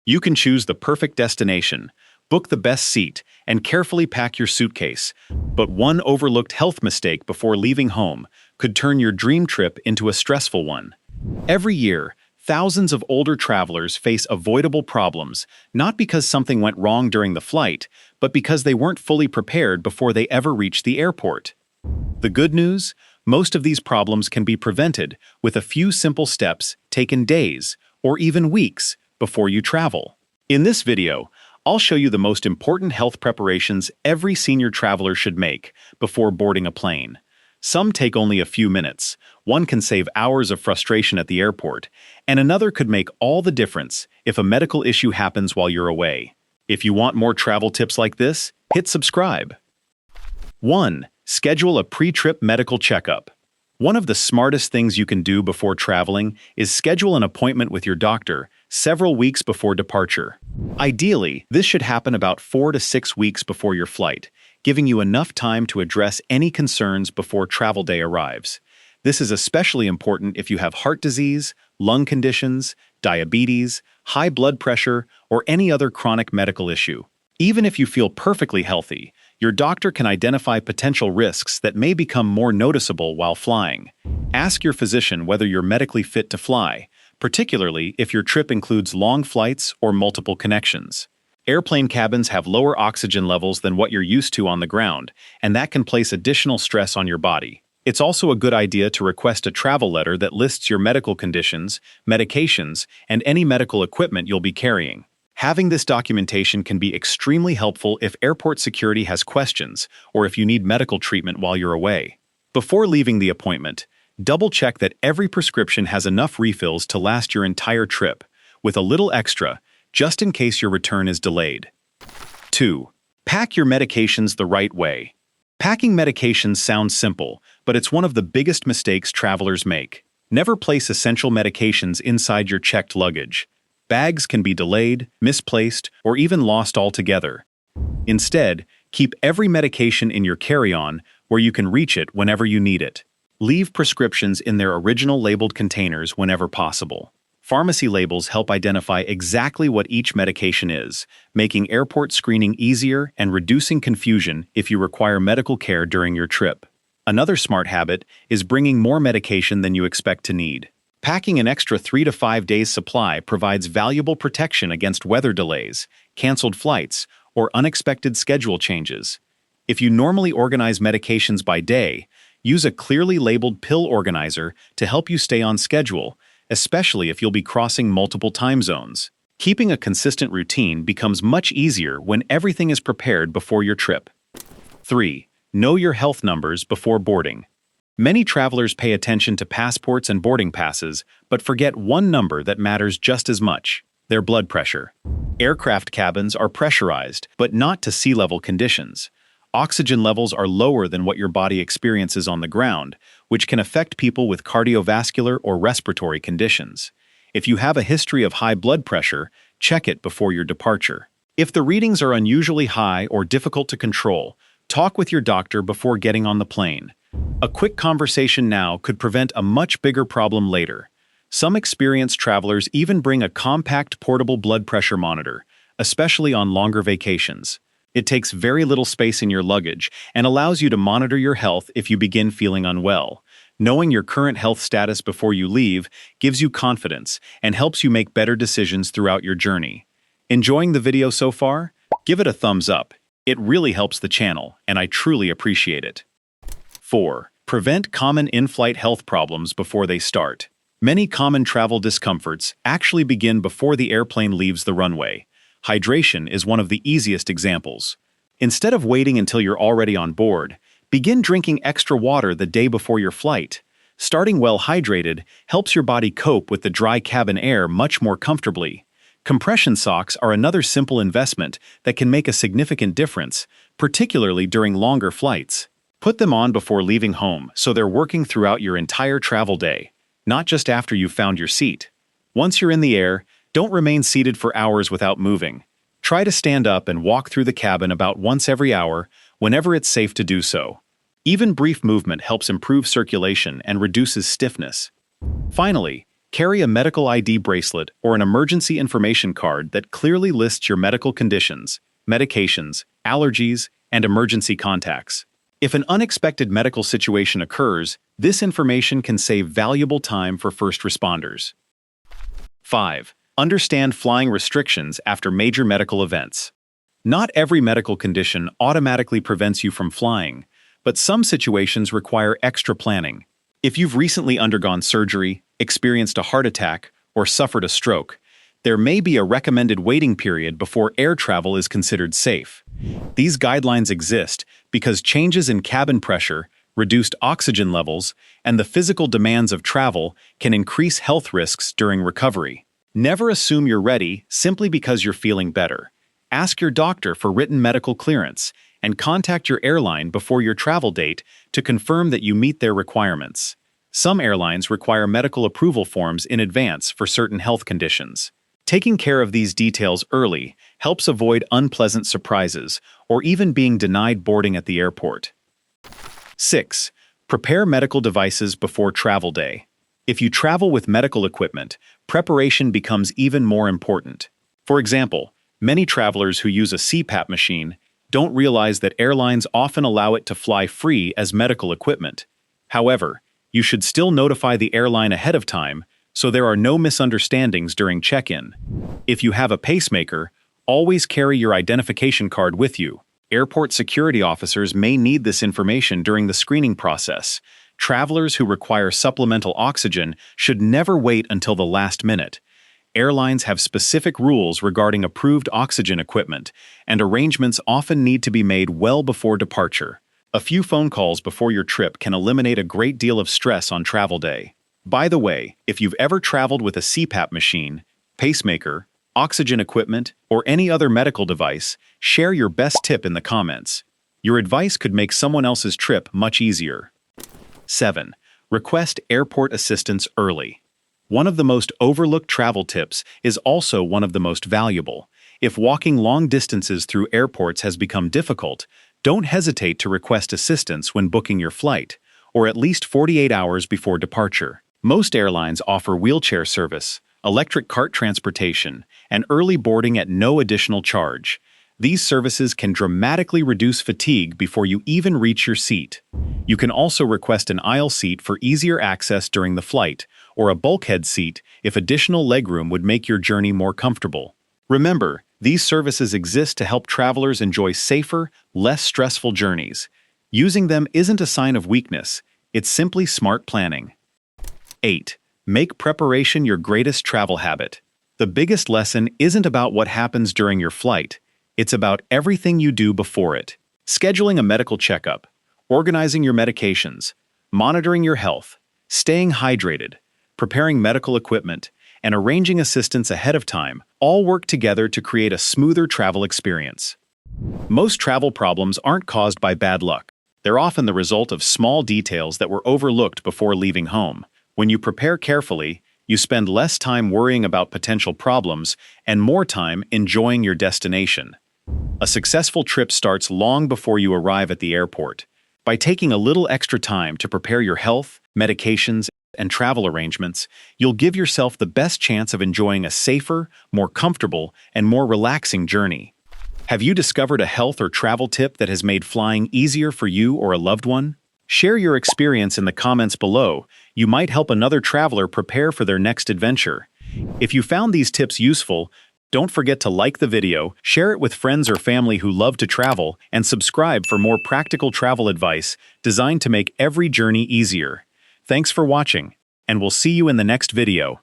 You can choose the perfect destination, book the best seat, and carefully pack your suitcase. But one overlooked health mistake before leaving home could turn your dream trip into a stressful one. Every year, thousands of older travelers face avoidable problems, not because something went wrong during the flight, but because they weren't fully prepared before they ever reached the airport. The good news? Most of these problems can be prevented with a few simple steps taken days or even weeks before you travel. In this video, I'll show you the most important health preparations every senior traveler should make before boarding a plane. Some take only a few minutes, one can save hours of frustration at the airport, and another could make all the difference if a medical issue happens while you're away. If you want more travel tips like this, hit subscribe. 1. Schedule a pre-trip medical checkup. One of the smartest things you can do before traveling is schedule an appointment with your doctor several weeks before departure. Ideally, this should happen about 4 to 6 weeks before your flight, giving you enough time to address any concerns before travel day arrives. This is especially important if you have heart disease, lung conditions, diabetes, high blood pressure, or any other chronic medical issue. Even if you feel perfectly healthy, your doctor can identify potential risks that may become more noticeable while flying. Ask your physician whether you're medically fit to fly, particularly if your trip includes long flights or multiple connections. Airplane cabins have lower oxygen levels than what you're used to on the ground, and that can place additional stress on your body. It's also a good idea to request a travel letter that lists your medical conditions, medications, and any medical equipment you'll be carrying. Having this documentation can be extremely helpful if airport security has questions or if you need medical treatment while you're away. Before leaving the appointment, double-check that every prescription has enough refills to last your entire trip, with a little extra, just in case your return is delayed. 2. Pack your medications the right way. Packing medications sounds simple, but it's one of the biggest mistakes travelers make. Never place essential medications inside your checked luggage. Bags can be delayed, misplaced, or even lost altogether. Instead, keep every medication in your carry-on where you can reach it whenever you need it. Leave prescriptions in their original labeled containers whenever possible. Pharmacy labels help identify exactly what each medication is, making airport screening easier and reducing confusion if you require medical care during your trip. Another smart habit is bringing more medication than you expect to need. Packing an extra 3 to 5 days' supply provides valuable protection against weather delays, canceled flights, or unexpected schedule changes. If you normally organize medications by day, use a clearly labeled pill organizer to help you stay on schedule, especially if you'll be crossing multiple time zones. Keeping a consistent routine becomes much easier when everything is prepared before your trip. 3. Know your health numbers before boarding. Many travelers pay attention to passports and boarding passes, but forget one number that matters just as much: their blood pressure. Aircraft cabins are pressurized, but not to sea-level conditions. Oxygen levels are lower than what your body experiences on the ground, which can affect people with cardiovascular or respiratory conditions. If you have a history of high blood pressure, check it before your departure. If the readings are unusually high or difficult to control, talk with your doctor before getting on the plane. A quick conversation now could prevent a much bigger problem later. Some experienced travelers even bring a compact portable blood pressure monitor, especially on longer vacations. It takes very little space in your luggage and allows you to monitor your health if you begin feeling unwell. Knowing your current health status before you leave gives you confidence and helps you make better decisions throughout your journey. Enjoying the video so far? Give it a thumbs up. It really helps the channel, and I truly appreciate it. 4. Prevent common in-flight health problems before they start. Many common travel discomforts actually begin before the airplane leaves the runway. Hydration is one of the easiest examples. Instead of waiting until you're already on board, begin drinking extra water the day before your flight. Starting well hydrated helps your body cope with the dry cabin air much more comfortably. Compression socks are another simple investment that can make a significant difference, particularly during longer flights. Put them on before leaving home so they're working throughout your entire travel day, not just after you've found your seat. Once you're in the air, don't remain seated for hours without moving. Try to stand up and walk through the cabin about once every hour, whenever it's safe to do so. Even brief movement helps improve circulation and reduces stiffness. Finally, Carry a medical ID bracelet or an emergency information card that clearly lists your medical conditions, medications, allergies, and emergency contacts. If an unexpected medical situation occurs, this information can save valuable time for first responders. 5. Understand flying restrictions after major medical events. Not every medical condition automatically prevents you from flying, but some situations require extra planning. If you've recently undergone surgery, experienced a heart attack, or suffered a stroke, there may be a recommended waiting period before air travel is considered safe. These guidelines exist because changes in cabin pressure, reduced oxygen levels, and the physical demands of travel can increase health risks during recovery. Never assume you're ready simply because you're feeling better. Ask your doctor for written medical clearance and contact your airline before your travel date to confirm that you meet their requirements. Some airlines require medical approval forms in advance for certain health conditions. Taking care of these details early helps avoid unpleasant surprises or even being denied boarding at the airport. 6. Prepare medical devices before travel day. If you travel with medical equipment, preparation becomes even more important. For example, many travelers who use a CPAP machine don't realize that airlines often allow it to fly free as medical equipment. However, you should still notify the airline ahead of time so there are no misunderstandings during check-in. If you have a pacemaker, always carry your identification card with you. Airport security officers may need this information during the screening process. Travelers who require supplemental oxygen should never wait until the last minute. Airlines have specific rules regarding approved oxygen equipment, and arrangements often need to be made well before departure. A few phone calls before your trip can eliminate a great deal of stress on travel day. By the way, if you've ever traveled with a CPAP machine, pacemaker, oxygen equipment, or any other medical device, share your best tip in the comments. Your advice could make someone else's trip much easier. 7. Request airport assistance early. One of the most overlooked travel tips is also one of the most valuable. If walking long distances through airports has become difficult, don't hesitate to request assistance when booking your flight, or at least 48 hours before departure. Most airlines offer wheelchair service, electric cart transportation, and early boarding at no additional charge. These services can dramatically reduce fatigue before you even reach your seat. You can also request an aisle seat for easier access during the flight, or a bulkhead seat if additional legroom would make your journey more comfortable. Remember, these services exist to help travelers enjoy safer, less stressful journeys. Using them isn't a sign of weakness, it's simply smart planning. 8. Make preparation your greatest travel habit. The biggest lesson isn't about what happens during your flight, it's about everything you do before it. Scheduling a medical checkup, organizing your medications, monitoring your health, staying hydrated, preparing medical equipment, and arranging assistance ahead of time all work together to create a smoother travel experience. Most travel problems aren't caused by bad luck. They're often the result of small details that were overlooked before leaving home. When you prepare carefully, you spend less time worrying about potential problems and more time enjoying your destination. A successful trip starts long before you arrive at the airport. By taking a little extra time to prepare your health, medications, and travel arrangements, you'll give yourself the best chance of enjoying a safer, more comfortable, and more relaxing journey. Have you discovered a health or travel tip that has made flying easier for you or a loved one? Share your experience in the comments below. You might help another traveler prepare for their next adventure. If you found these tips useful, don't forget to like the video, share it with friends or family who love to travel, and subscribe for more practical travel advice designed to make every journey easier. Thanks for watching, and we'll see you in the next video.